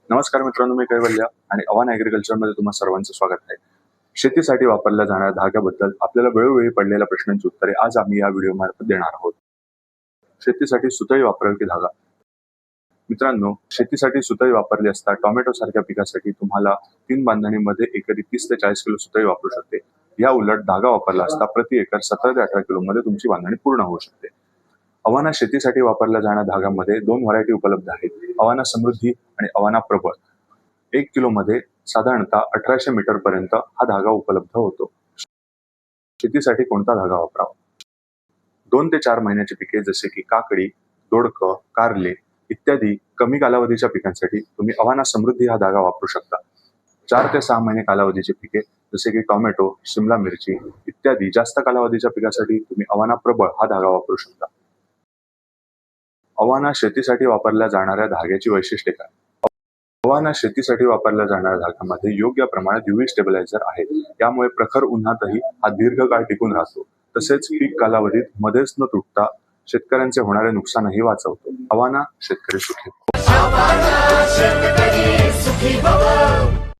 नमस्कार मित्रांनो, मी कैवल्य आणि अवान ॲग्रिकल्चरमध्ये तुम्हा सर्वांचं स्वागत आहे. शेतीसाठी वापरल्या जाणाऱ्या धाग्याबद्दल आपल्याला वेळोवेळी पडलेल्या प्रश्नांची उत्तरे आज आम्ही या व्हिडिओमार्फत देणार आहोत. शेतीसाठी सुतळी वापरावी की धागा? मित्रांनो, शेतीसाठी सुतळी वापरली असता टोमॅटो सारख्या पिकासाठी तुम्हाला 3 बांधणीमध्ये एकरी 30 ते 40 किलो सुतळी वापरू शकते. या उलट धागा वापरला असता प्रति एकर 17 ते 18 किलोमध्ये तुमची बांधणी पूर्ण होऊ शकते. अवाना शेतीसाठी वापरल्या जाणाऱ्या धाग्यामध्ये 2 व्हरायटी उपलब्ध आहेत, अवाना समृद्धी आणि अवाना प्रबळ. 1 किलोमध्ये साधारणतः 1800 मीटर पर्यंत हा धागा उपलब्ध होतो. शेतीसाठी कोणता धागा वापरावा? 2 ते 4 महिन्याची पिके जसे की काकडी, दोडकं, कारले इत्यादी कमी कालावधीच्या पिकांसाठी तुम्ही अवाना समृद्धी हा धागा वापरू शकता. 4 ते 6 महिने कालावधीची पिके जसे की टोमॅटो, शिमला मिरची इत्यादी जास्त कालावधीच्या पिकासाठी तुम्ही अवाना प्रबळ हा धागा वापरू शकता. अवाना शेतीसाठी वापरल्या जाणाऱ्या धाग्याची वैशिष्ट्ये काय? अवाना शेतीसाठी वापरल्या जाणाऱ्या धाग्यामध्ये योग्य प्रमाणात UV स्टेबलायझर आहेत. यामुळे प्रखर उन्हातही हा दीर्घकाळ टिकून राहतो. तसेच पीक कालावधीत मध्येच न तुटता शेतकऱ्यांचे होणारे नुकसानही वाचवतो. अवाना शेतकरी सुखी.